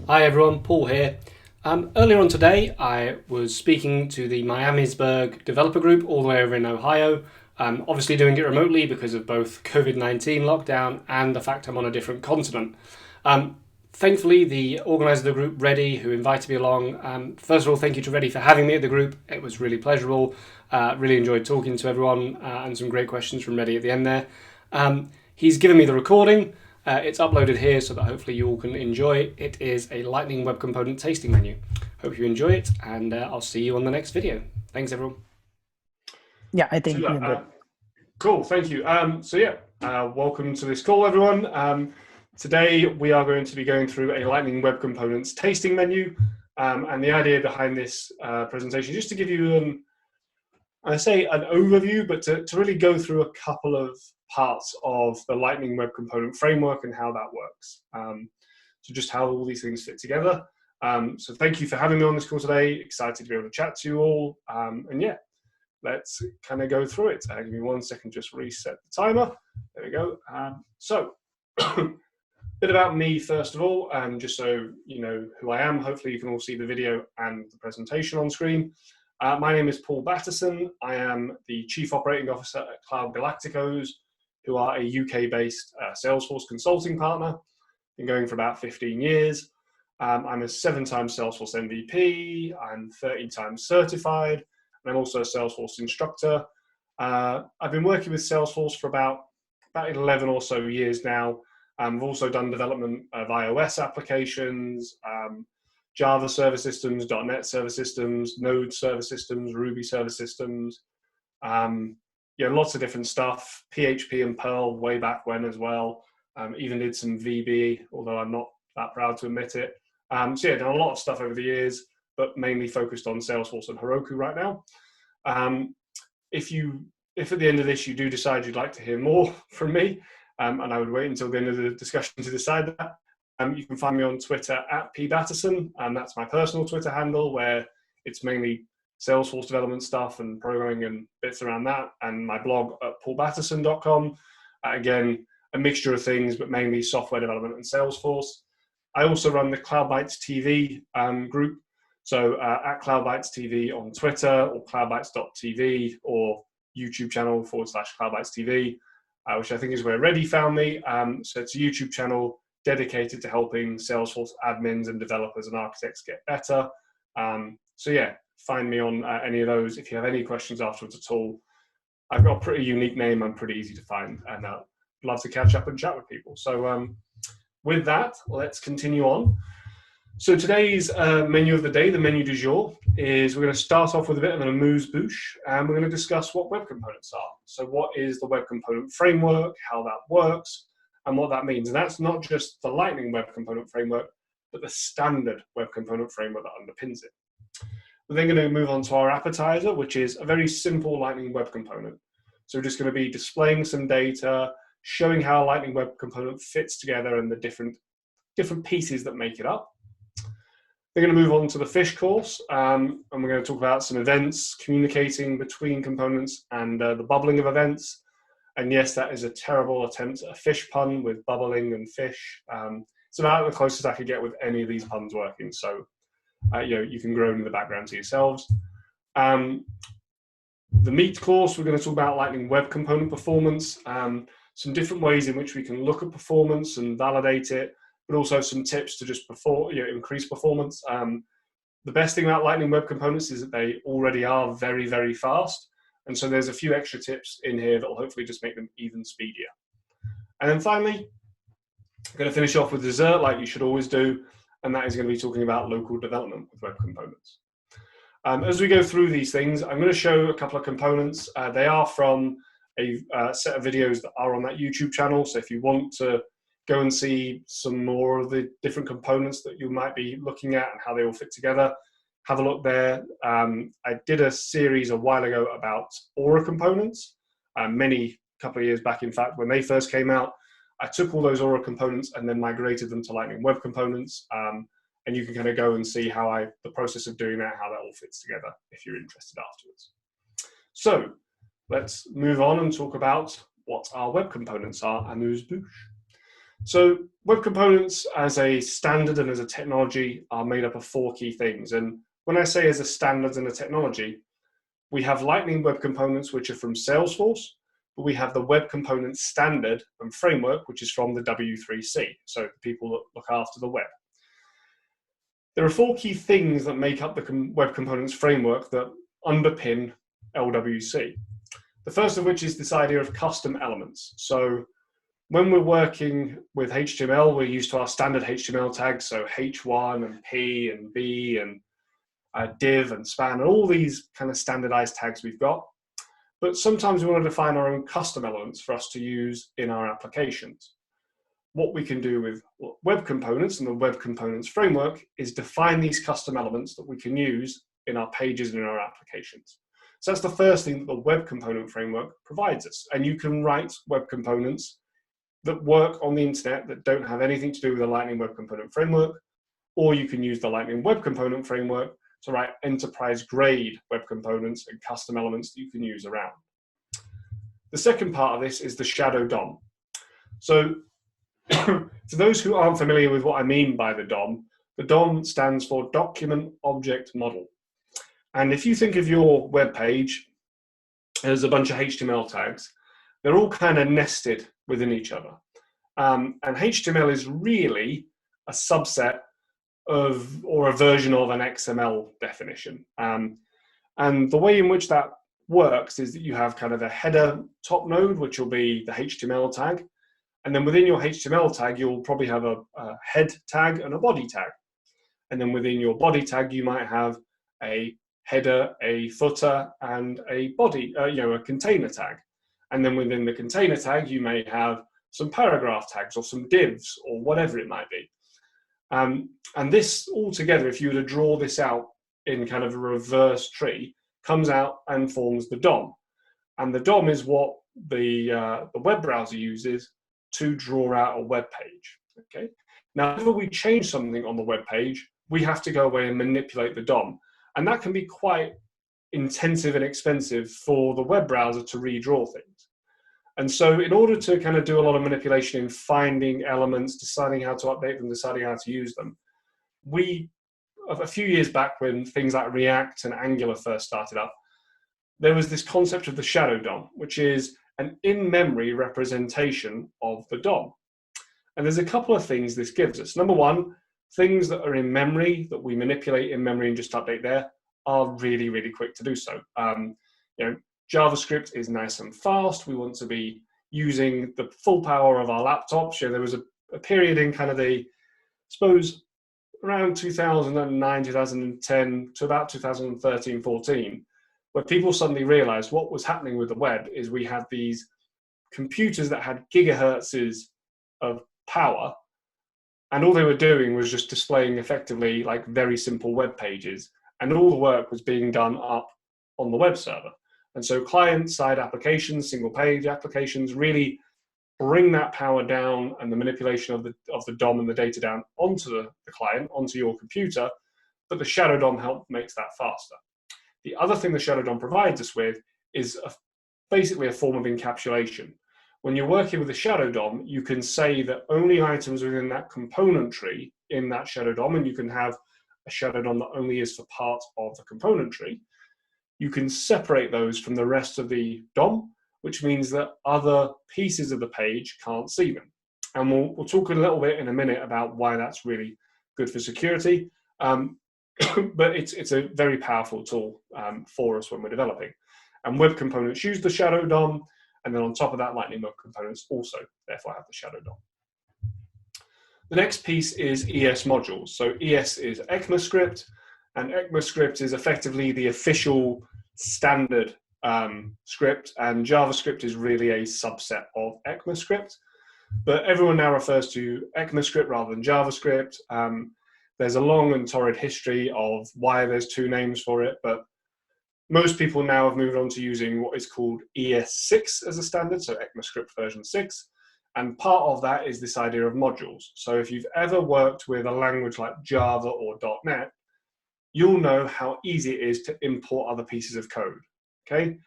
Hi everyone, Paul here. Earlier on today, I was speaking to the Miamisburg developer group all the way over in Ohio. Obviously doing it remotely because of both COVID-19 lockdown and the fact I'm on a different continent. Thankfully, the organizer of the group, Reddy, who invited me along, first of all, thank you to Reddy for having me at the group. It was really pleasurable. Really enjoyed talking to everyone and some great questions from Reddy at the end there. He's given me the recording. It's uploaded here so that hopefully you all can enjoy it. It is a Lightning Web Component tasting menu. Hope you enjoy it, and I'll see you on the next video. Thanks, everyone. Yeah, I think we're good. Cool, thank you. Welcome to this call, everyone. Today we are going to be going through a Lightning Web Components tasting menu, and the idea behind this presentation is just to give you an overview, but to really go through a couple of parts of the Lightning Web Component framework and how that works. So just how all these things fit together. So thank you for having me on this call today. Excited to be able to chat to you all. And yeah, let's kind of go through it. Give me 1 second, just reset the timer. There we go. So bit about me first of all, just so you know who I am. Hopefully you can all see the video and the presentation on screen. My name is Paul Batterson. I am the Chief Operating Officer at Cloud Galacticos, who are a UK-based Salesforce consulting partner. Been going for about 15 years. I'm a 7-time Salesforce MVP. I'm 13 times certified, and I'm also a Salesforce instructor. I've been working with Salesforce for about 11 or so years now. I've also done development of iOS applications, Java server systems, .NET server systems, Node server systems, Ruby server systems. Lots of different stuff. PHP and Perl way back when as well. Even did some VB, although I'm not that proud to admit it. Done a lot of stuff over the years, but mainly focused on Salesforce and Heroku right now. If at the end of this you do decide you'd like to hear more from me, and I would wait until the end of the discussion to decide that, you can find me on Twitter at pbatterson, and that's my personal Twitter handle, where it's mainly Salesforce development stuff and programming and bits around that, and my blog at paulbatterson.com. Again, a mixture of things, but mainly software development and Salesforce. I also run the CloudBytes TV group, so at CloudBytes TV on Twitter, or cloudbytes.tv, or YouTube channel /CloudBytes TV, which I think is where Reddy found me. So it's a YouTube channel dedicated to helping Salesforce admins and developers and architects get better. Find me on any of those if you have any questions afterwards at all. I've got a pretty unique name. I'm pretty easy to find, and love to catch up and chat with people. So with that, let's continue on. So today's menu of the day, the menu du jour, is we're going to start off with a bit of an amuse-bouche, and we're going to discuss what web components are. So what is the web component framework, how that works, and what that means. And that's not just the Lightning Web Component framework, but the standard web component framework that underpins it. We're then going to move on to our appetizer, which is a very simple Lightning Web Component. So we're just going to be displaying some data, showing how a Lightning Web Component fits together and the different pieces that make it up. We're going to move on to the fish course, and we're going to talk about some events, communicating between components, and the bubbling of events. And yes, that is a terrible attempt at a fish pun with bubbling and fish. It's about the closest I could get with any of these puns working. So, you can groan in the background to yourselves. The meat course, we're going to talk about Lightning Web Component performance, some different ways in which we can look at performance and validate it, but also some tips to just increase performance. The best thing about Lightning Web Components is that they already are very, very fast. And so there's a few extra tips in here that will hopefully just make them even speedier. And then finally, I'm going to finish off with dessert like you should always do, and that is going to be talking about local development with web components. As we go through these things, I'm going to show a couple of components. They are from a set of videos that are on that YouTube channel. So if you want to go and see some more of the different components that you might be looking at and how they all fit together, have a look there. I did a series a while ago about Aura components, couple of years back, in fact, when they first came out. I took all those Aura components and then migrated them to Lightning Web Components. And you can kind of go and see how the process of doing that, how that all fits together if you're interested afterwards. So let's move on and talk about what our web components are, amuse bouche. So web components as a standard and as a technology are made up of 4 key things. And when I say as a standard and a technology, we have Lightning Web Components, which are from Salesforce, but we have the Web Components Standard and Framework, which is from the W3C, so the people that look after the web. There are 4 key things that make up the Web Components Framework that underpin LWC. The first of which is this idea of custom elements. So when we're working with HTML, we're used to our standard HTML tags, so H1 and P and B and div and span, and all these kind of standardized tags we've got. But sometimes we want to define our own custom elements for us to use in our applications. What we can do with web components and the web components framework is define these custom elements that we can use in our pages and in our applications. So that's the first thing that the web component framework provides us. And you can write web components that work on the internet that don't have anything to do with the Lightning Web Component Framework, or you can use the Lightning Web Component Framework to write enterprise-grade web components and custom elements that you can use around. The second part of this is the shadow DOM. So for those who aren't familiar with what I mean by the DOM stands for Document Object Model. And if you think of your web page as a bunch of HTML tags, they're all kind of nested within each other. And HTML is really a subset of, or a version of, an XML definition. And the way in which that works is that you have kind of a header top node, which will be the HTML tag. And then within your HTML tag, you'll probably have a head tag and a body tag. And then within your body tag, you might have a header, a footer, and a body, a container tag. And then within the container tag, you may have some paragraph tags or some divs or whatever it might be. And this all together, if you were to draw this out in kind of a reverse tree, comes out and forms the DOM. And the DOM is what the web browser uses to draw out a web page. Okay. Now, whenever we change something on the web page, we have to go away and manipulate the DOM. And that can be quite intensive and expensive for the web browser to redraw things. And so in order to kind of do a lot of manipulation in finding elements, deciding how to update them, deciding how to use them, we, a few years back when things like React and Angular first started up, there was this concept of the shadow DOM, which is an in-memory representation of the DOM. And there's a couple of things this gives us. Number one, things that are in memory that we manipulate in memory and just update there are really, really quick to do so. JavaScript is nice and fast. We want to be using the full power of our laptops. There was a period in kind of the, suppose, around 2009, 2010 to about 2013, 14, where people suddenly realized what was happening with the web is we had these computers that had gigahertzes of power, and all they were doing was just displaying effectively like very simple web pages, and all the work was being done up on the web server. And so client-side applications, single-page applications, really bring that power down and the manipulation of the DOM and the data down onto the client, onto your computer, but the shadow DOM makes that faster. The other thing the shadow DOM provides us with is basically a form of encapsulation. When you're working with a shadow DOM, you can say that only items within that component tree in that shadow DOM, and you can have a shadow DOM that only is for part of the component tree, you can separate those from the rest of the DOM, which means that other pieces of the page can't see them. And we'll talk a little bit in a minute about why that's really good for security. But it's a very powerful tool for us when we're developing. And web components use the shadow DOM, and then on top of that, Lightning Web Components also therefore have the shadow DOM. The next piece is ES modules. So ES is ECMAScript, and ECMAScript is effectively the official standard script, and JavaScript is really a subset of ECMAScript. But everyone now refers to ECMAScript rather than JavaScript. There's a long and torrid history of why there's two names for it, but most people now have moved on to using what is called ES6 as a standard, so ECMAScript version 6. And part of that is this idea of modules. So if you've ever worked with a language like Java or .NET, you'll know how easy it is to import other pieces of code, okay?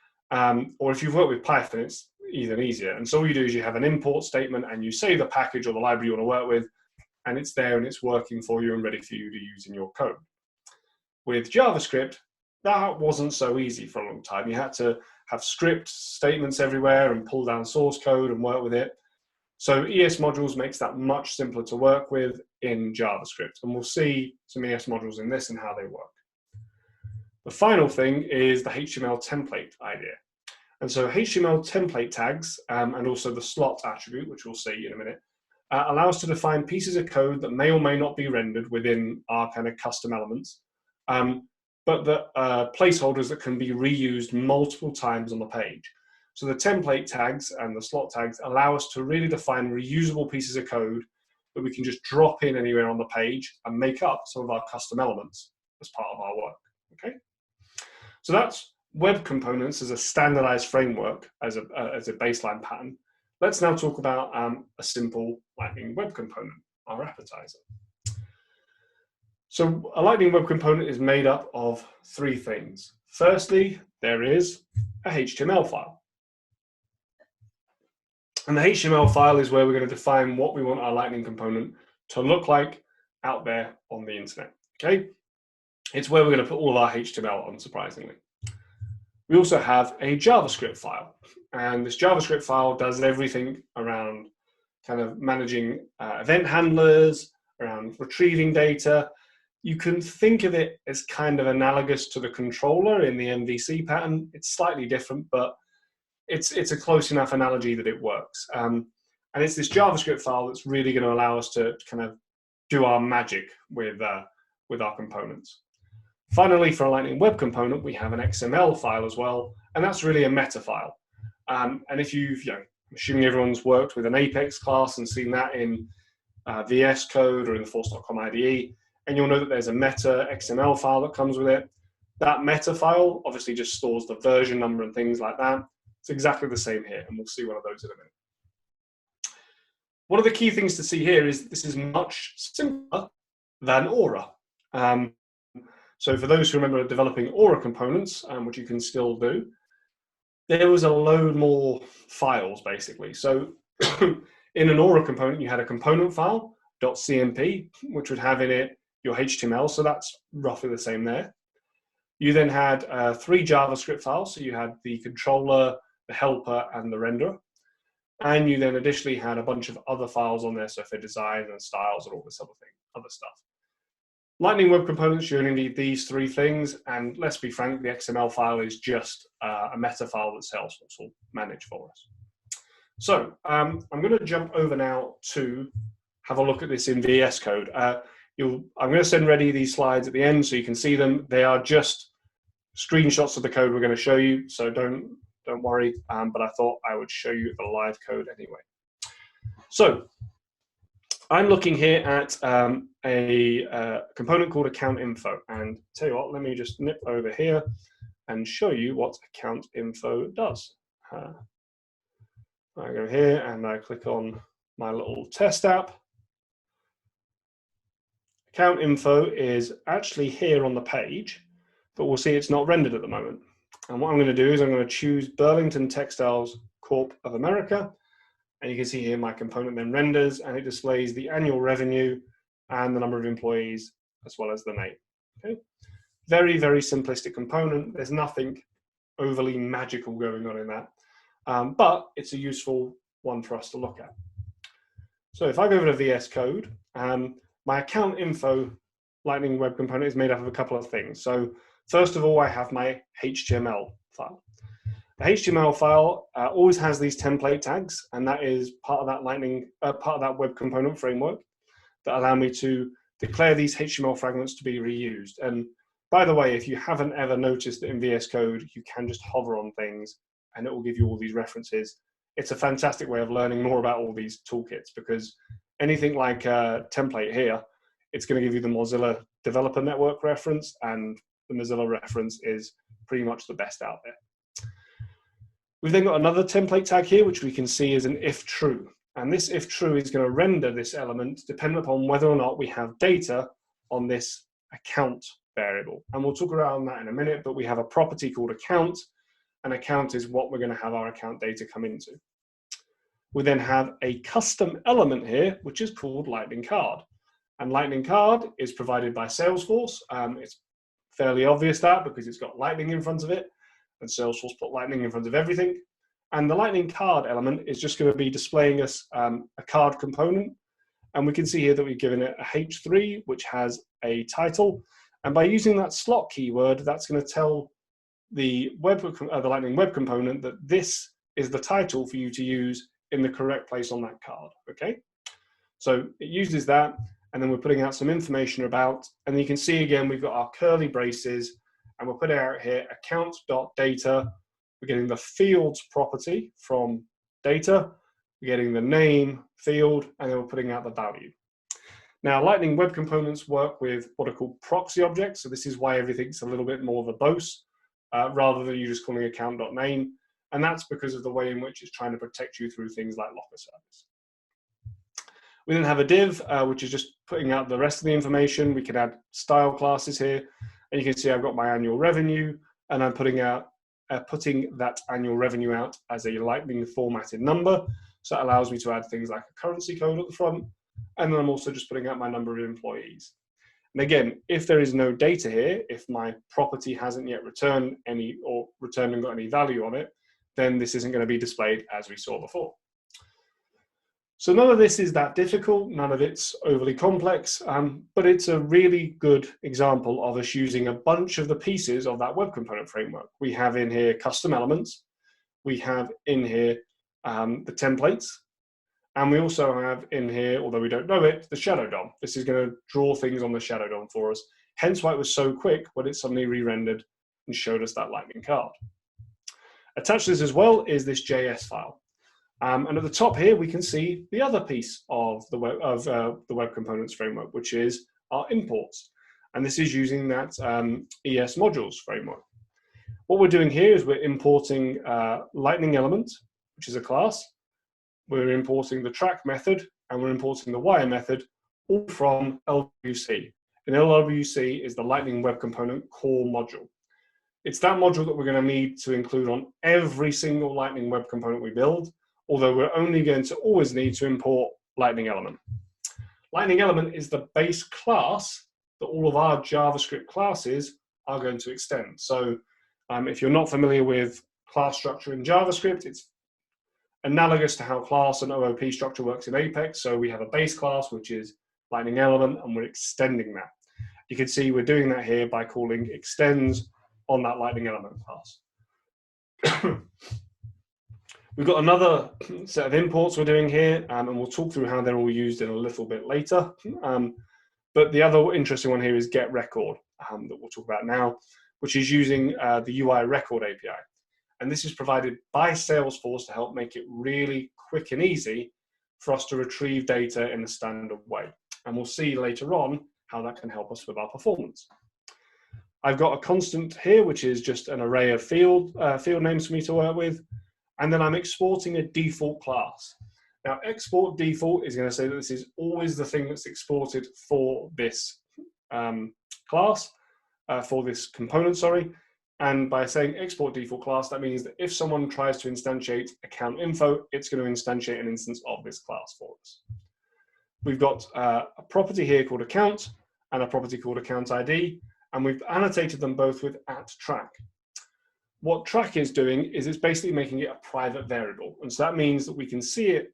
Or if you've worked with Python, even easier. And so all you do is you have an import statement and you say the package or the library you want to work with, and it's there and it's working for you and ready for you to use in your code. With JavaScript, that wasn't so easy for a long time. You had to have script statements everywhere and pull down source code and work with it. So ES modules makes that much simpler to work with in JavaScript. And we'll see some ES modules in this and how they work. The final thing is the HTML template idea. And so HTML template tags and also the slot attribute, which we'll see in a minute, allow us to define pieces of code that may or may not be rendered within our kind of custom elements, but the placeholders that can be reused multiple times on the page. So the template tags and the slot tags allow us to really define reusable pieces of code that we can just drop in anywhere on the page and make up some of our custom elements as part of our work, okay? So that's web components as a standardized framework, as a baseline pattern. Let's now talk about a simple Lightning Web Component, our appetizer. So a Lightning Web Component is made up of three things. Firstly, there is a HTML file. And the HTML file is where we're going to define what we want our Lightning component to look like out there on the internet, okay? It's where we're going to put all of our HTML, unsurprisingly. We also have a JavaScript file, and this JavaScript file does everything around kind of managing event handlers, around retrieving data. You can think of it as kind of analogous to the controller in the MVC pattern. It's slightly different, but it's a close enough analogy that it works. And it's this JavaScript file that's really going to allow us to kind of do our magic with our components. Finally, for a Lightning Web Component, we have an XML file as well, and that's really a meta file. And if you've, assuming everyone's worked with an Apex class and seen that in VS Code or in the Force.com IDE, and you'll know that there's a meta XML file that comes with it. That meta file obviously just stores the version number and things like that. It's exactly the same here, and we'll see one of those in a minute. One of the key things to see here is this is much simpler than Aura. So for those who remember developing Aura components, which you can still do, there was a load more files, basically. So in an Aura component, you had a component file, .cmp, which would have in it your HTML, so that's roughly the same there. You then had 3 JavaScript files, so you had the controller, the helper, and the renderer. And you then additionally had a bunch of other files on there, so for design and styles and all this other stuff. Lightning Web Components, you only need these 3 things, and let's be frank, the XML file is just a meta file that Salesforce will manage for us. So I'm going to jump over now to have a look at this in VS Code. I'm going to send ready these slides at the end so you can see them. They are just screenshots of the code we're going to show you, so don't worry, but I thought I would show you the live code anyway. So I'm looking here at a component called account info, and tell you what, let me just nip over here and show you what account info does. I go here and I click on my little test app. Account info is actually here on the page, but we'll see it's not rendered at the moment. And what I'm going to do is I'm going to choose Burlington Textiles Corp of America. And you can see here my component then renders, and it displays the annual revenue and the number of employees, as well as the name. Okay? Very, very simplistic component. There's nothing overly magical going on in that, but it's a useful one for us to look at. So if I go over to VS Code, my account info Lightning Web Component is made up of a couple of things. So first of all, I have my HTML file. The HTML file always has these template tags, and that is part of that web component framework that allow me to declare these HTML fragments to be reused. And by the way, if you haven't ever noticed that in VS Code, you can just hover on things and it will give you all these references. It's a fantastic way of learning more about all these toolkits, because anything like a template here, it's going to give you the Mozilla Developer Network reference, and the Mozilla reference is pretty much the best out there. We've then got another template tag here, which we can see is an if true. And this if true is going to render this element dependent upon whether or not we have data on this account variable. And we'll talk around that in a minute, but we have a property called account, and account is what we're going to have our account data come into. We then have a custom element here, which is called Lightning Card. And Lightning Card is provided by Salesforce. It's fairly obvious that because it's got Lightning in front of it, and Salesforce put Lightning in front of everything. And the Lightning Card element is just going to be displaying us a card component. And we can see here that we've given it a H3, which has a title. And by using that slot keyword, that's going to tell the Lightning Web Component that this is the title for you to use in the correct place on that card, okay? So it uses that, and then we're putting out some information about, and you can see again, we've got our curly braces, and we're putting out here account.data. We're getting the fields property from data, we're getting the name field, and then we're putting out the value. Now, Lightning Web Components work with what are called proxy objects, so this is why everything's a little bit more verbose, rather than you just calling account.name, and that's because of the way in which it's trying to protect you through things like locker service. We then have a div, which is just putting out the rest of the information. We can add style classes here, and you can see I've got my annual revenue, and I'm putting that annual revenue out as a Lightning formatted number. So that allows me to add things like a currency code at the front, and then I'm also just putting out my number of employees. And again, if there is no data here, if my property hasn't yet returned any or returned and got any value on it, then this isn't going to be displayed as we saw before. So none of this is that difficult, none of it's overly complex, but it's a really good example of us using a bunch of the pieces of that web component framework. We have in here custom elements, we have in here the templates, and we also have in here, although we don't know it, the shadow DOM. This is going to draw things on the shadow DOM for us, hence why it was so quick when it suddenly re-rendered and showed us that Lightning card. Attached to this as well is this JS file. And at the top here, we can see the other piece of the Web Components framework, which is our imports. And this is using that ES modules framework. What we're doing here is we're importing Lightning element, which is a class. We're importing the track method, and we're importing the wire method, all from LWC. And LWC is the Lightning Web Component core module. It's that module that we're going to need to include on every single Lightning Web Component we build, although we're only going to always need to import Lightning Element. Lightning Element is the base class that all of our JavaScript classes are going to extend. So if you're not familiar with class structure in JavaScript, it's analogous to how class and OOP structure works in Apex. So we have a base class, which is Lightning Element, and we're extending that. You can see we're doing that here by calling extends on that Lightning Element class. We've got another set of imports we're doing here, and we'll talk through how they're all used in a little bit later. But the other interesting one here is get record that we'll talk about now, which is using the UI record API. And this is provided by Salesforce to help make it really quick and easy for us to retrieve data in a standard way. And we'll see later on how that can help us with our performance. I've got a constant here, which is just an array of field names for me to work with. And then I'm exporting a default class. Now, export default is going to say that this is always the thing that's exported for this class, for this component, sorry. And by saying export default class, that means that if someone tries to instantiate account info, it's going to instantiate an instance of this class for us. We've got a property here called account and a property called account ID, and we've annotated them both with @track. What track is doing is it's basically making it a private variable. And so that means that we can see it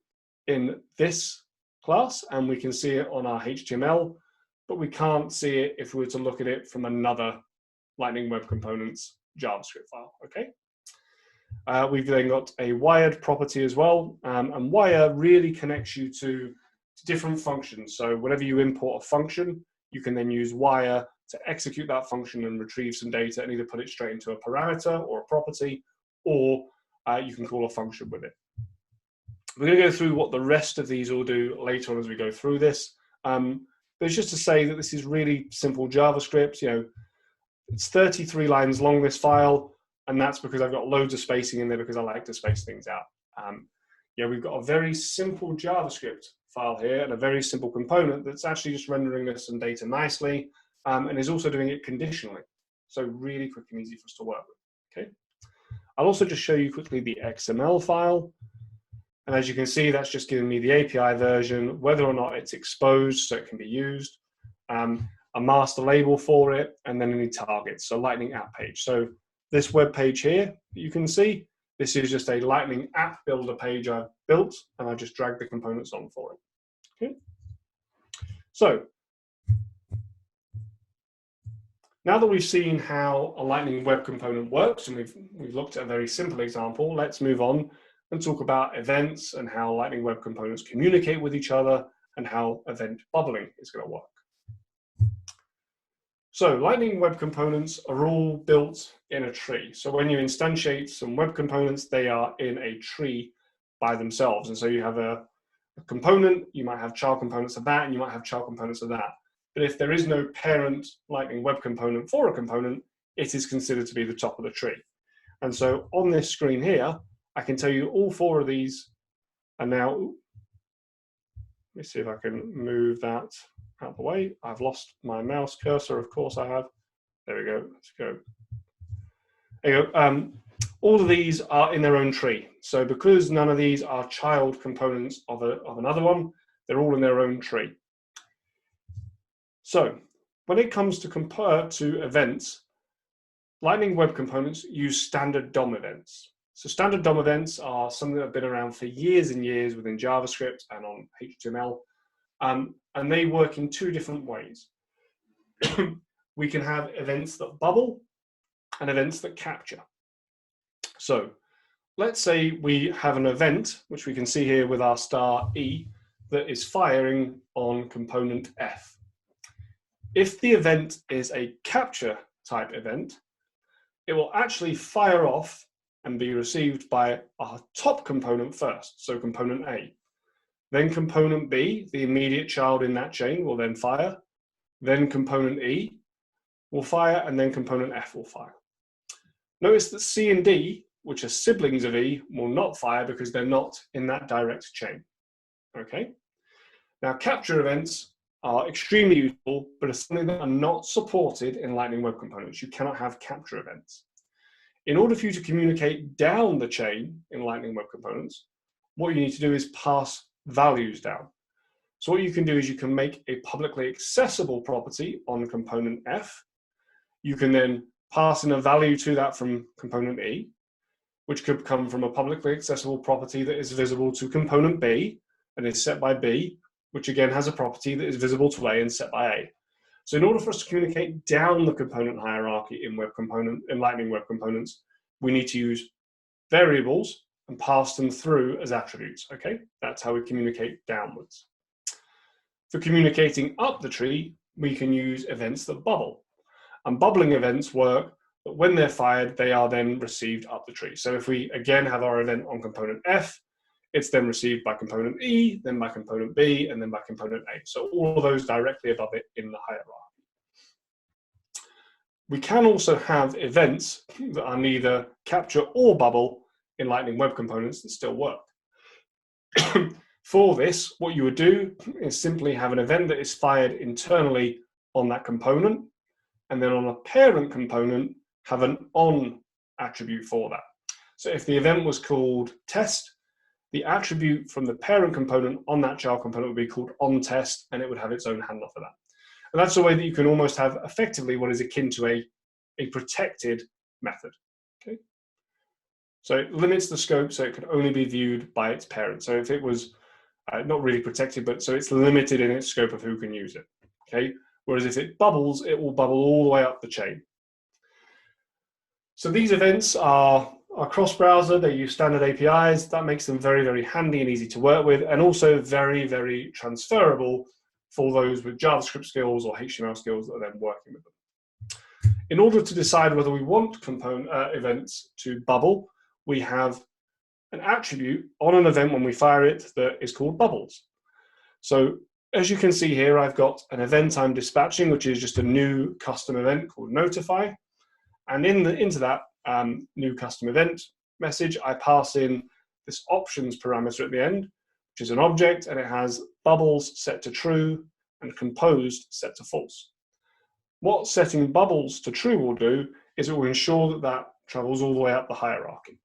in this class and we can see it on our HTML, but we can't see it if we were to look at it from another Lightning Web Components JavaScript file, okay? We've then got a wired property as well, and wire really connects you to different functions. So whenever you import a function, you can then use wire to execute that function and retrieve some data and either put it straight into a parameter or a property, or you can call a function with it. We're going to go through what the rest of these all do later on as we go through this. But it's just to say that this is really simple JavaScript. You know, it's 33 lines long, this file, and that's because I've got loads of spacing in there because I like to space things out. Yeah, we've got a very simple JavaScript file here and a very simple component that's actually just rendering us some data nicely. And is also doing it conditionally. So really quick and easy for us to work with, okay? I'll also just show you quickly the XML file. And as you can see, that's just giving me the API version, whether or not it's exposed so it can be used, a master label for it, and then any targets, so Lightning app page. So this web page here, you can see, this is just a Lightning app builder page I've built, and I just dragged the components on for it. Okay. So now that we've seen how a Lightning Web Component works, and we've looked at a very simple example, let's move on and talk about events and how Lightning Web Components communicate with each other and how event bubbling is going to work. So Lightning Web Components are all built in a tree. So when you instantiate some web components, they are in a tree by themselves. And so you have a component, you might have child components of that, and you might have child components of that. But if there is no parent Lightning Web Component for a component, it is considered to be the top of the tree. And so on this screen here, I can tell you all 4 of these are now, let me see if I can move that out of the way. I've lost my mouse cursor, of course I have. There we go, let's go. There you go. All of these are in their own tree. So because none of these are child components of another one, they're all in their own tree. So when it comes to events, Lightning Web Components use standard DOM events. So standard DOM events are something that have been around for years and years within JavaScript and on HTML, and they work in 2 different ways. We can have events that bubble and events that capture. So let's say we have an event, which we can see here with our star E, that is firing on component F. If the event is a capture type event, it will actually fire off and be received by our top component first, so component A. Then component B, the immediate child in that chain, will then fire. Then component E will fire, and then component F will fire. Notice that C and D, which are siblings of E, will not fire because they're not in that direct chain. Okay? Now, capture events are extremely useful, but are something that are not supported in Lightning Web Components. You cannot have capture events. In order for you to communicate down the chain in Lightning Web Components, what you need to do is pass values down. So what you can do is you can make a publicly accessible property on component F. You can then pass in a value to that from component E, which could come from a publicly accessible property that is visible to component B and is set by B, which again has a property that is visible to A and set by A. So in order for us to communicate down the component hierarchy in Lightning Web Components, we need to use variables and pass them through as attributes, okay? That's how we communicate downwards. For communicating up the tree, we can use events that bubble. And bubbling events work that when they're fired, they are then received up the tree. So if we again have our event on component F, it's then received by component E, then by component B, and then by component A. So all of those directly above it in the hierarchy. We can also have events that are neither capture or bubble in Lightning Web Components that still work. For this, what you would do is simply have an event that is fired internally on that component, and then on a parent component, have an on attribute for that. So if the event was called test, the attribute from the parent component on that child component would be called onTest, and it would have its own handler for that. And that's a way that you can almost have effectively what is akin to a protected method. Okay? So it limits the scope so it can only be viewed by its parent. So if it was not really protected, but so it's limited in its scope of who can use it. Okay? Whereas if it bubbles, it will bubble all the way up the chain. So these events are cross-browser. They use standard APIs. That makes them very, very handy and easy to work with, and also very, very transferable for those with JavaScript skills or HTML skills that are then working with them. In order to decide whether we want events to bubble, we have an attribute on an event when we fire it that is called bubbles. So as you can see here, I've got an event I'm dispatching, which is just a new custom event called notify. And into that new custom event message, I pass in this options parameter at the end, which is an object, and it has bubbles set to true and composed set to false. What setting bubbles to true will do is it will ensure that that travels all the way up the hierarchy.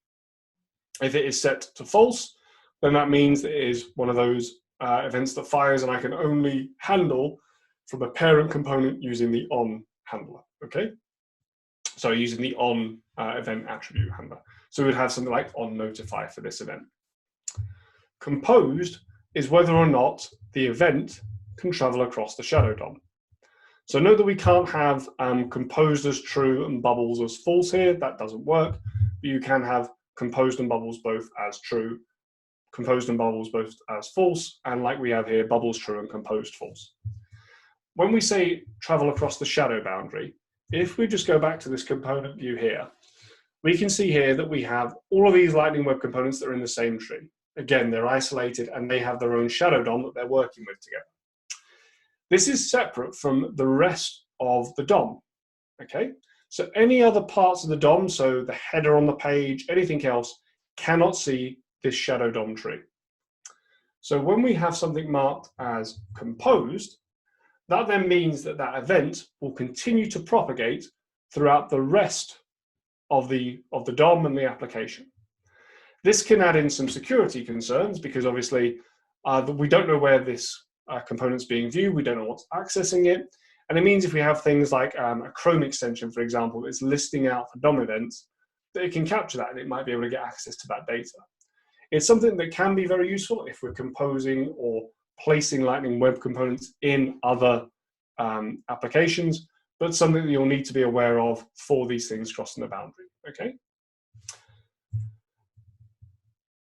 If it is set to false, then that means it is one of those events that fires, and I can only handle from a parent component using the on handler, okay? So using the on event attribute handler. So we'd have something like on notify for this event. Composed is whether or not the event can travel across the shadow DOM. So note that we can't have composed as true and bubbles as false here. That doesn't work. But you can have composed and bubbles both as true, composed and bubbles both as false, and like we have here, bubbles true and composed false. When we say travel across the shadow boundary, if we just go back to this component view here, we can see here that we have all of these Lightning Web components that are in the same tree. Again, they're isolated and they have their own shadow DOM that they're working with together. This is separate from the rest of the DOM, okay? So any other parts of the DOM, so the header on the page, anything else, cannot see this shadow DOM tree. So when we have something marked as composed, that then means that that event will continue to propagate throughout the rest of the DOM and the application. This can add in some security concerns because obviously we don't know where this component's being viewed, we don't know what's accessing it, and it means if we have things like a Chrome extension, for example, that's listing out for DOM events, that it can capture that and it might be able to get access to that data. It's something that can be very useful if we're composing or placing Lightning Web components in other applications, but something that you'll need to be aware of for these things crossing the boundary, okay?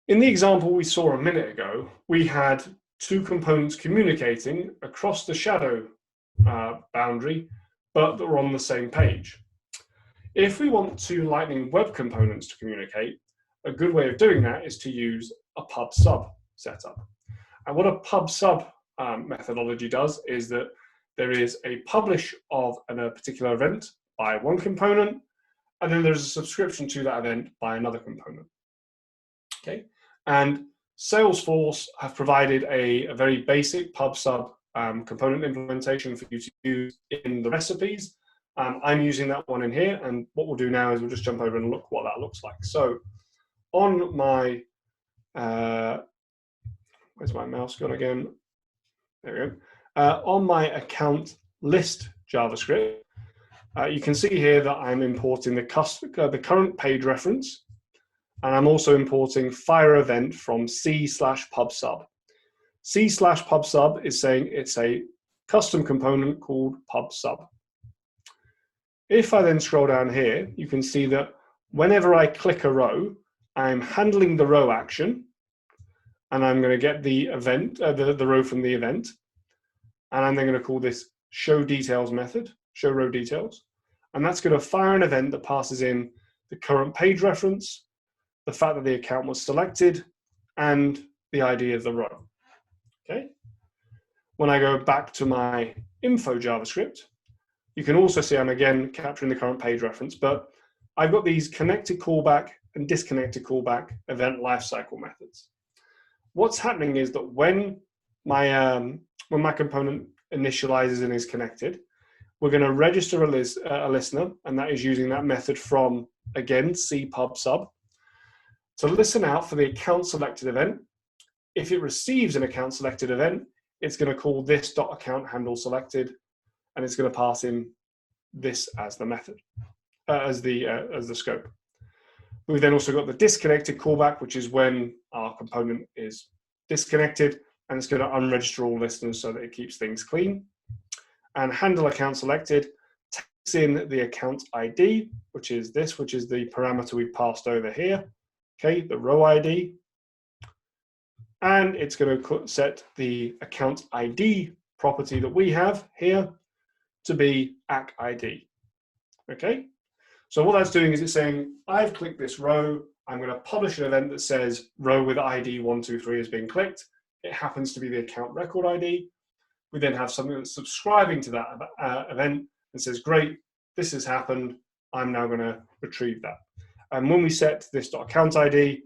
In the example we saw a minute ago, we had two components communicating across the shadow boundary, but that were on the same page. If we want two Lightning Web components to communicate, a good way of doing that is to use a PubSub setup. And what a PubSub methodology does is that there is a publish of a particular event by one component, and then there's a subscription to that event by another component. Okay, and Salesforce have provided a very basic PubSub component implementation for you to use in the recipes. I'm using that one in here, and what we'll do now is we'll just jump over and look what that looks like. So on my, where's my mouse gone again? There we go. On my account list JavaScript, you can see here that I'm importing the current page reference, and I'm also importing fire event from c/pubsub. c/pubsub is saying it's a custom component called PubSub. If I then scroll down here, you can see that whenever I click a row, I'm handling the row action, and I'm going to get the event, the row from the event, and I'm then going to call this show details method, show row details, and that's going to fire an event that passes in the current page reference, the fact that the account was selected, and the ID of the row. Okay. When I go back to my info JavaScript, you can also see I'm again capturing the current page reference, but I've got these connected callback and disconnected callback event lifecycle methods. What's happening is that when my component initializes and is connected, we're going to register a listener, and that is using that method from, again, cPubSub, to listen out for the account selected event. If it receives an account selected event, it's going to call this .account handle selected, and it's going to pass in this as the method, as the scope. We've then also got the disconnected callback, which is when our component is disconnected, and it's going to unregister all listeners so that it keeps things clean. And handle account selected takes in the account ID, which is this, which is the parameter we passed over here. Okay, the row ID. And it's going to set the account ID property that we have here to be ACK-ID. Okay, so what that's doing is it's saying, I've clicked this row, I'm going to publish an event that says row with ID 123 has been clicked. It happens to be the account record ID. We then have something that's subscribing to that event and says, great, this has happened. I'm now going to retrieve that. And when we set this .account ID,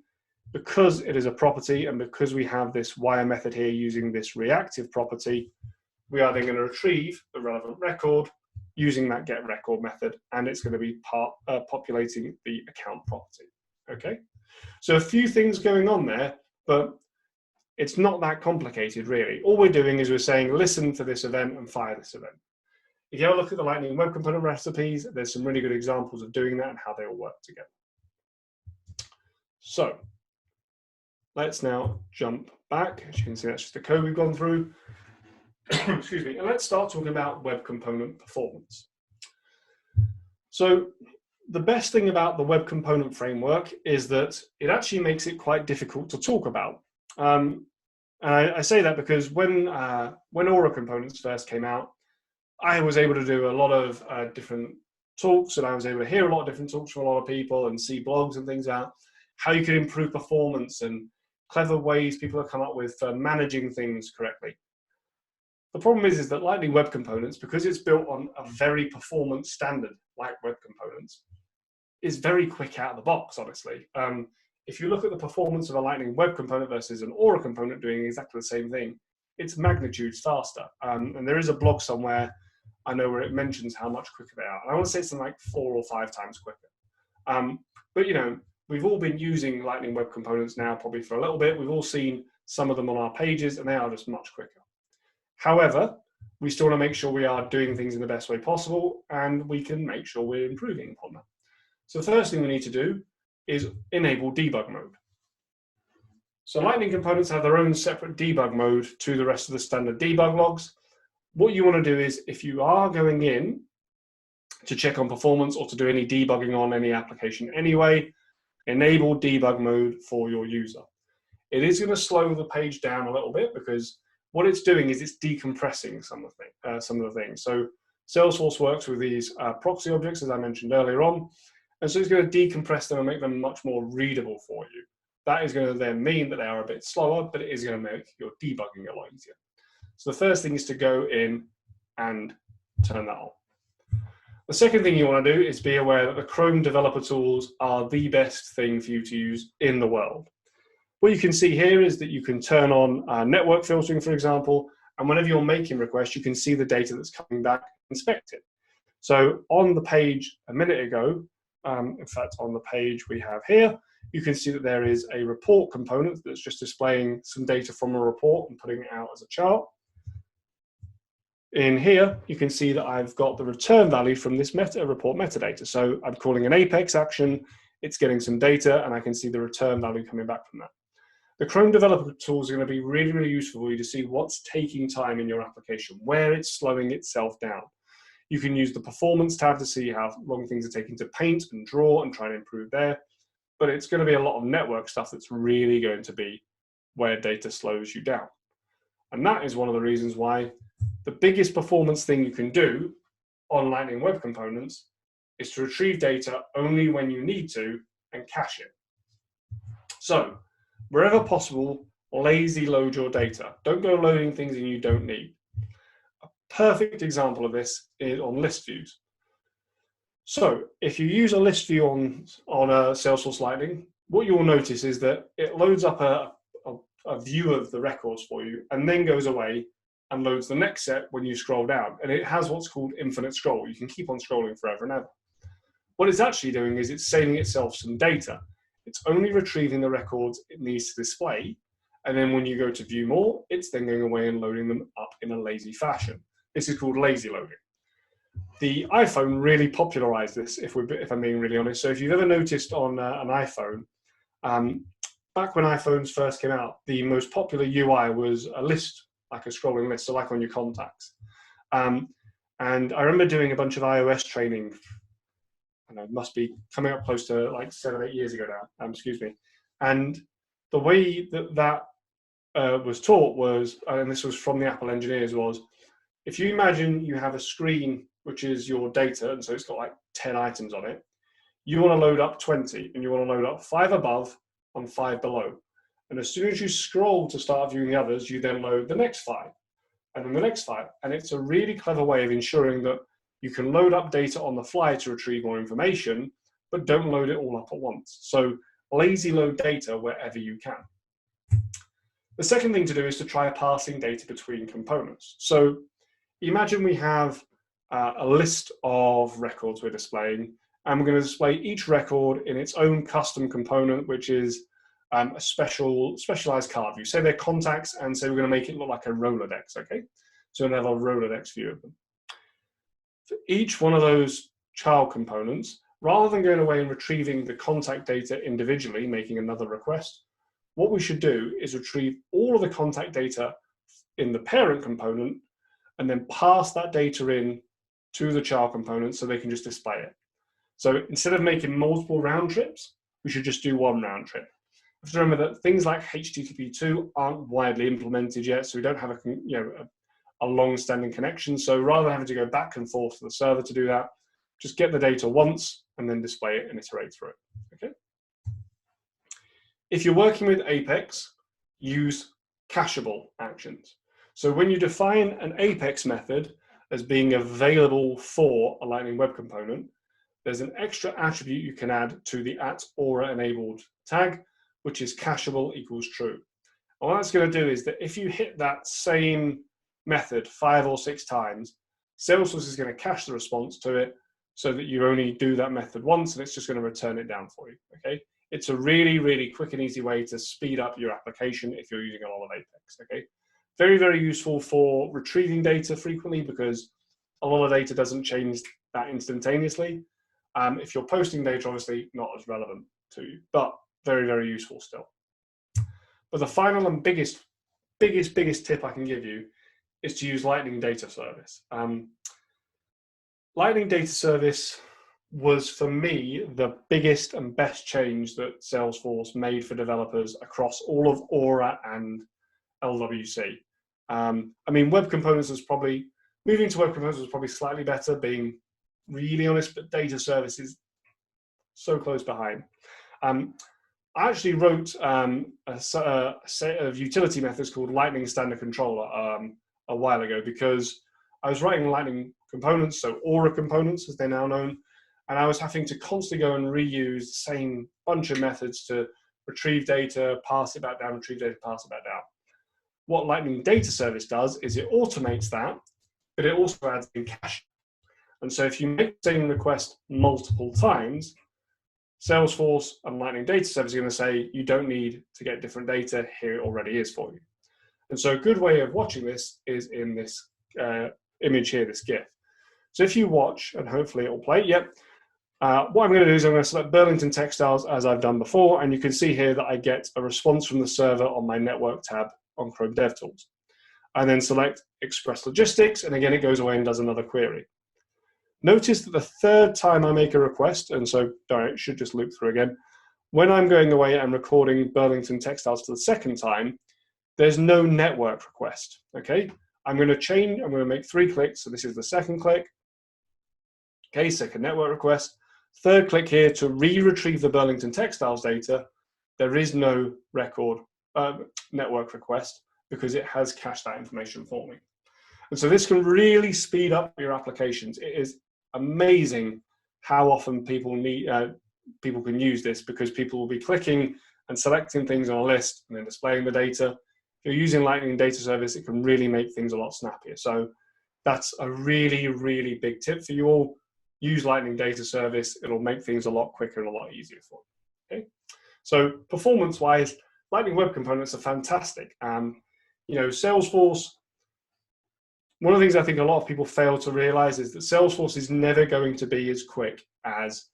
because it is a property and because we have this wire method here using this reactive property, we are then going to retrieve the relevant record using that get record method, and it's going to be populating the account property. Okay, so a few things going on there, but it's not that complicated really. All we're doing is we're saying listen to this event and fire this event. If you have a look at the Lightning Web Component recipes, there's some really good examples of doing that and how they all work together. So let's now jump back. As you can see, that's just the code we've gone through. Excuse me. And let's start talking about web component performance. So the best thing about the web component framework is that it actually makes it quite difficult to talk about. And I say that because when Aura components first came out, I was able to do a lot of different talks, and I was able to hear a lot of different talks from a lot of people and see blogs and things about how you can improve performance and clever ways people have come up with for managing things correctly. The problem is that Lightning Web Components, because it's built on a very performance standard like Web Components, is very quick out of the box, honestly. If you look at the performance of a Lightning Web Component versus an Aura component doing exactly the same thing, it's magnitudes faster. And there is a blog somewhere, I know, where it mentions how much quicker they are. And I want to say it's something like 4 or 5 times quicker. But you know, we've all been using Lightning Web Components now probably for a little bit. We've all seen some of them on our pages, and they are just much quicker. However, we still want to make sure we are doing things in the best way possible, and we can make sure we're improving upon that. So the first thing we need to do is enable debug mode. So Lightning components have their own separate debug mode to the rest of the standard debug logs. What you want to do is, if you are going in to check on performance or to do any debugging on any application anyway, enable debug mode for your user. It is going to slow the page down a little bit because what it's doing is it's decompressing some of the things. So Salesforce works with these proxy objects, as I mentioned earlier on, and so it's going to decompress them and make them much more readable for you. That is going to then mean that they are a bit slower, but it is going to make your debugging a lot easier. So the first thing is to go in and turn that on. The second thing you want to do is be aware that the Chrome developer tools are the best thing for you to use in the world. What you can see here is that you can turn on network filtering, for example, and whenever you're making requests, you can see the data that's coming back inspected. So on the page a minute ago, in fact, on the page we have here, you can see that there is a report component that's just displaying some data from a report and putting it out as a chart. In here, you can see that I've got the return value from this report metadata. So I'm calling an Apex action, it's getting some data, and I can see the return value coming back from that. The Chrome developer tools are going to be really, really useful for you to see what's taking time in your application, where it's slowing itself down. You can use the performance tab to see how long things are taking to paint and draw and try and improve there. But it's going to be a lot of network stuff that's really going to be where data slows you down. And that is one of the reasons why the biggest performance thing you can do on Lightning Web Components is to retrieve data only when you need to and cache it. So wherever possible, lazy load your data. Don't go loading things that you don't need. A perfect example of this is on list views. So if you use a list view on a Salesforce Lightning, what you will notice is that it loads up a view of the records for you and then goes away and loads the next set when you scroll down. And it has what's called infinite scroll. You can keep on scrolling forever and ever. What it's actually doing is it's saving itself some data. It's only retrieving the records it needs to display. And then when you go to view more, it's then going away and loading them up in a lazy fashion. This is called lazy loading. The iPhone really popularized this, if I'm being really honest. So if you've ever noticed on an iPhone, back when iPhones first came out, the most popular UI was a list, like a scrolling list, so like on your contacts. And I remember doing a bunch of iOS training, and it must be coming up close to like 7 or 8 years ago now, excuse me. And the way that was taught was, and this was from the Apple engineers, was if you imagine you have a screen which is your data, and so it's got like 10 items on it, you want to load up 20, and you want to load up 5 above and 5 below. And as soon as you scroll to start viewing the others, you then load the next 5, and then the next 5. And it's a really clever way of ensuring that you can load up data on the fly to retrieve more information, but don't load it all up at once. So lazy load data wherever you can. The second thing to do is to try parsing data between components. So imagine we have a list of records we're displaying, and we're going to display each record in its own custom component, which is a specialized card view. Say they're contacts, and say we're going to make it look like a Rolodex, okay? So we're going to have a Rolodex view of them. For each one of those child components, rather than going away and retrieving the contact data individually, making another request, what we should do is retrieve all of the contact data in the parent component and then pass that data in to the child component so they can just display it. So instead of making multiple round trips, we should just do one round trip. You have to remember that things like HTTP2 aren't widely implemented yet, so we don't have a long-standing connection. So rather than having to go back and forth to the server to do that, just get the data once and then display it and iterate through it, okay? If you're working with Apex, use cacheable actions. So when you define an Apex method as being available for a Lightning Web Component, there's an extra attribute you can add to the @Aura enabled tag, which is cacheable equals true. And what that's going to do is that if you hit that same method 5 or 6 times, Salesforce is going to cache the response to it so that you only do that method once and it's just going to return it down for you, okay? It's a really, really quick and easy way to speed up your application if you're using a lot of Apex, okay? Very, very useful for retrieving data frequently because a lot of data doesn't change that instantaneously. If you're posting data, obviously not as relevant to you, but very, very useful still. But the final and biggest tip I can give you is to use Lightning Data Service. Lightning Data Service was, for me, the biggest and best change that Salesforce made for developers across all of Aura and LWC. I mean, Web Components was probably, moving to Web Components was probably slightly better, being really honest, but Data Service is so close behind. I actually wrote a set of utility methods called Lightning Standard Controller a while ago because I was writing Lightning components, so Aura components as they're now known, and I was having to constantly go and reuse the same bunch of methods to retrieve data, pass it back down, retrieve data, pass it back down. What Lightning Data Service does is it automates that, but it also adds in cache. And so if you make the same request multiple times, Salesforce and Lightning Data Service are going to say, you don't need to get different data, here it already is for you. And so a good way of watching this is in this image here, this GIF. So if you watch, and hopefully it will play, yep. What I'm going to do is I'm going to select Burlington Textiles as I've done before, and you can see here that I get a response from the server on my network tab on Chrome DevTools. I then select Express Logistics, and again it goes away and does another query. Notice that the third time I make a request, and so it should just loop through again, when I'm going away and recording Burlington Textiles for the second time, there's no network request, okay? I'm going to make 3 clicks, so this is the second click. Okay, second network request. Third click here to re-retrieve the Burlington Textiles data. There is no record network request because it has cached that information for me. And so this can really speed up your applications. It is amazing how often people can use this because people will be clicking and selecting things on a list and then displaying the data. If you're using Lightning Data Service, it can really make things a lot snappier. So that's a really, really big tip for you all. Use Lightning Data Service. It'll make things a lot quicker and a lot easier for you. Okay? So performance-wise, Lightning Web Components are fantastic. Salesforce, one of the things I think a lot of people fail to realize is that Salesforce is never going to be as quick as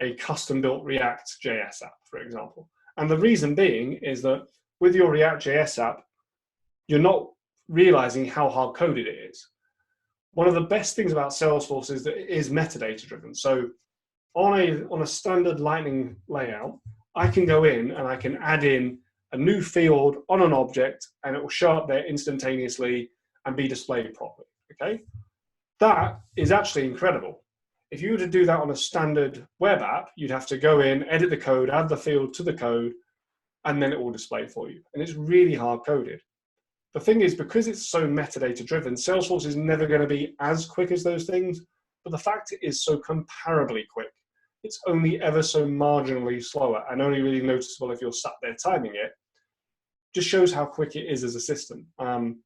a custom-built React.js app, for example. And the reason being is that with your React.js app, you're not realizing how hard-coded it is. One of the best things about Salesforce is that it is metadata driven. So on a standard Lightning layout, I can go in and I can add in a new field on an object and it will show up there instantaneously and be displayed properly, okay? That is actually incredible. If you were to do that on a standard web app, you'd have to go in, edit the code, add the field to the code, and then it will display for you. And it's really hard coded. The thing is, because it's so metadata driven, Salesforce is never going to be as quick as those things, but the fact it is so comparably quick, it's only ever so marginally slower and only really noticeable if you're sat there timing it, just shows how quick it is as a system. And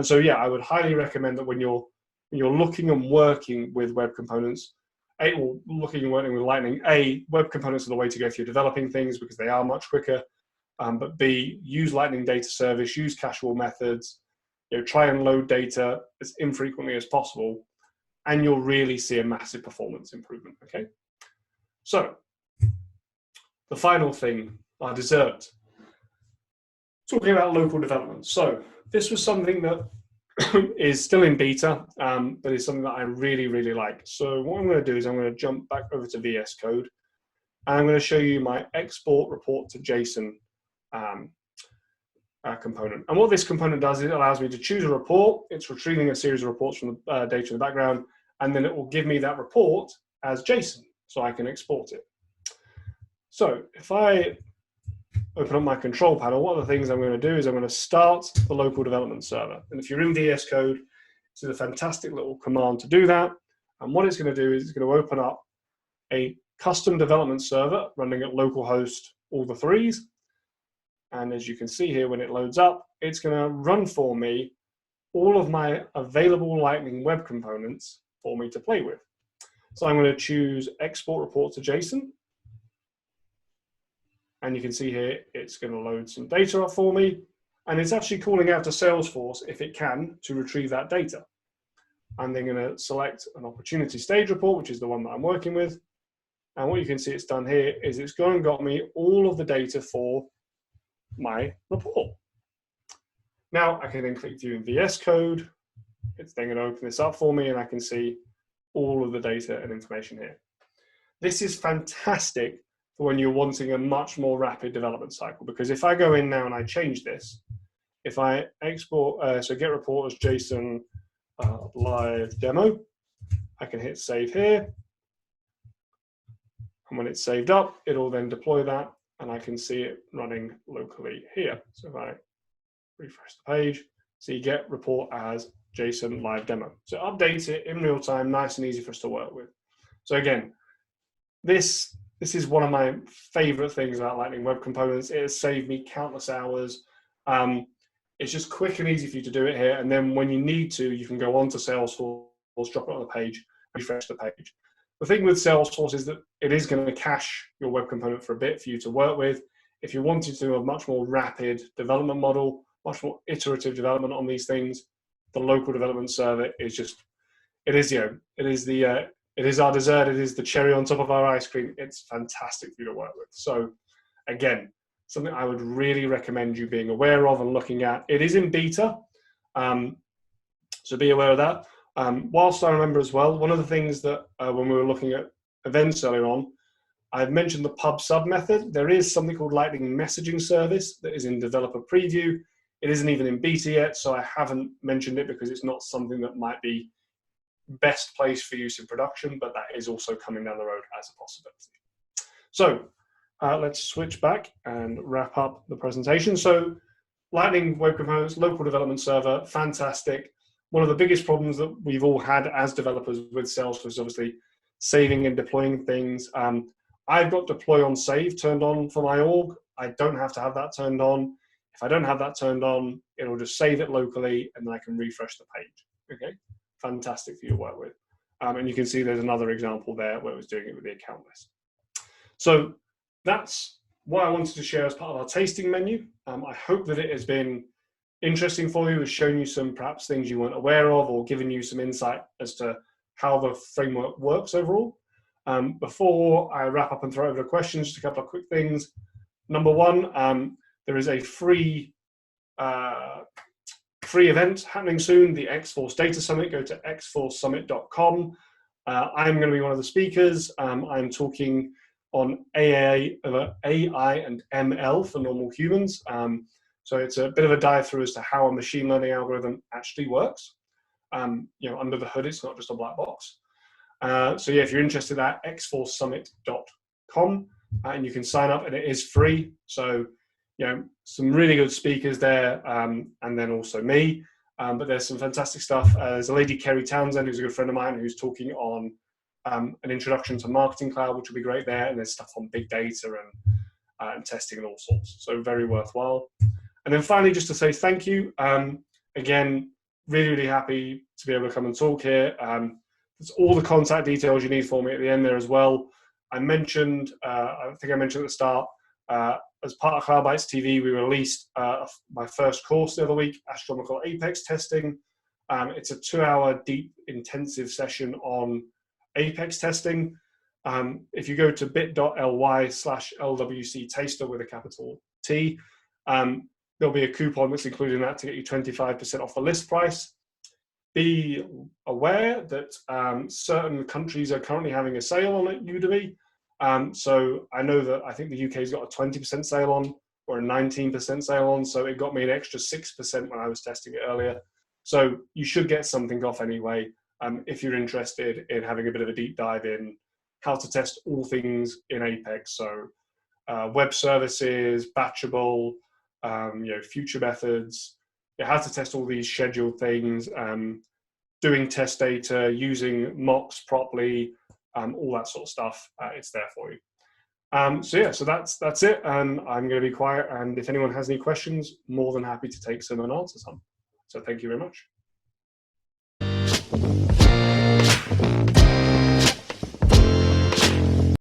so, yeah, I would highly recommend that when you're when you're looking and working with web components, looking and working with Lightning, web components are the way to go if you're developing things because they are much quicker. But B, use Lightning Data Service, use cachable methods, try and load data as infrequently as possible, and you'll really see a massive performance improvement, okay? So, the final thing, our dessert. Talking about local development. So, this was something that is still in beta, but is something that I really, really like. So what I'm going to do is I'm going to jump back over to VS Code, and I'm going to show you my export report to JSON component. And what this component does is it allows me to choose a report. It's retrieving a series of reports from the data in the background, and then it will give me that report as JSON, so I can export it. So if I open up my control panel, one of the things I'm going to do is I'm going to start the local development server. And if you're in VS Code, it's a fantastic little command to do that. And what it's going to do is it's going to open up a custom development server running at localhost all the threes. And as you can see here, when it loads up, it's going to run for me all of my available Lightning Web Components for me to play with. So I'm going to choose Export Report to JSON. And you can see here, it's going to load some data up for me. And it's actually calling out to Salesforce, if it can, to retrieve that data. I'm then going to select an opportunity stage report, which is the one that I'm working with. And what you can see it's done here is it's gone and got me all of the data for my report. Now I can then click View in VS Code. It's then going to open this up for me, and I can see all of the data and information here. This is fantastic for when you're wanting a much more rapid development cycle, because if I go in now and I change this, if I export, so get report as JSON live demo, I can hit save here. And when it's saved up, it'll then deploy that, and I can see it running locally here. So if I refresh the page, so you get report as JSON live demo. So update it in real time, nice and easy for us to work with. So again, this is one of my favorite things about Lightning Web Components. It has saved me countless hours. It's just quick and easy for you to do it here. And then when you need to, you can go onto Salesforce, drop it on the page, refresh the page. The thing with Salesforce is that it is going to cache your web component for a bit for you to work with. If you wanted to do a much more rapid development model, much more iterative development on these things, the local development server is just, it is our dessert. It is the cherry on top of our ice cream. It's fantastic for you to work with. So again, something I would really recommend you being aware of and looking at. It is in beta, so be aware of that. Whilst I remember as well, one of the things that when we were looking at events earlier on, I've mentioned the PubSub method. There is something called Lightning Messaging Service that is in developer preview. It isn't even in beta yet, so I haven't mentioned it because it's not something that might be best place for use in production, but that is also coming down the road as a possibility. So let's switch back and wrap up the presentation. So Lightning Web Components, local development server, fantastic. One of the biggest problems that we've all had as developers with Salesforce is obviously saving and deploying things. I've got deploy on save turned on for my org. I don't have to have that turned on. If I don't have that turned on, it'll just save it locally and then I can refresh the page. Okay, fantastic for you to work with. And you can see there's another example there where it was doing it with the account list. So that's what I wanted to share as part of our tasting menu. I hope that it has been interesting for you, has shown you some perhaps things you weren't aware of or given you some insight as to how the framework works overall. Before I wrap up and throw over to questions, just a couple of quick things. Number one, there is a free event happening soon, the Xforce Data Summit. Go to xforcesummit.com. I'm going to be one of the speakers. I'm talking on AI and ML for normal humans. So it's a bit of a dive through as to how a machine learning algorithm actually works. Under the hood, it's not just a black box. So yeah, if you're interested at xforcesummit.com, and you can sign up, and it is free. So some really good speakers there, and then also me. But there's some fantastic stuff. There's a lady, Kerry Townsend, who's a good friend of mine, who's talking on an introduction to Marketing Cloud, which will be great there. And there's stuff on big data and testing and all sorts. So very worthwhile. And then finally, just to say thank you. Again, really, really happy to be able to come and talk here. There's all the contact details you need for me at the end there as well. I mentioned, I think I mentioned at the start, as part of Cloud Bytes TV, we released my first course the other week, Astronomical Apex Testing. It's a 2-hour deep intensive session on Apex testing. If you go to bit.ly/LWC taster with a capital T, there'll be a coupon that's included in that to get you 25% off the list price. Be aware that certain countries are currently having a sale on it, Udemy. So I know that I think the UK's got a 20% sale on, or a 19% sale on, so it got me an extra 6% when I was testing it earlier. So you should get something off anyway, if you're interested in having a bit of a deep dive in how to test all things in Apex. So web services, batchable, future methods, how to test all these scheduled things, doing test data, using mocks properly, all that sort of stuff. It's there for you. So that's it. And I'm going to be quiet. And if anyone has any questions, more than happy to take some and answer some. So thank you very much.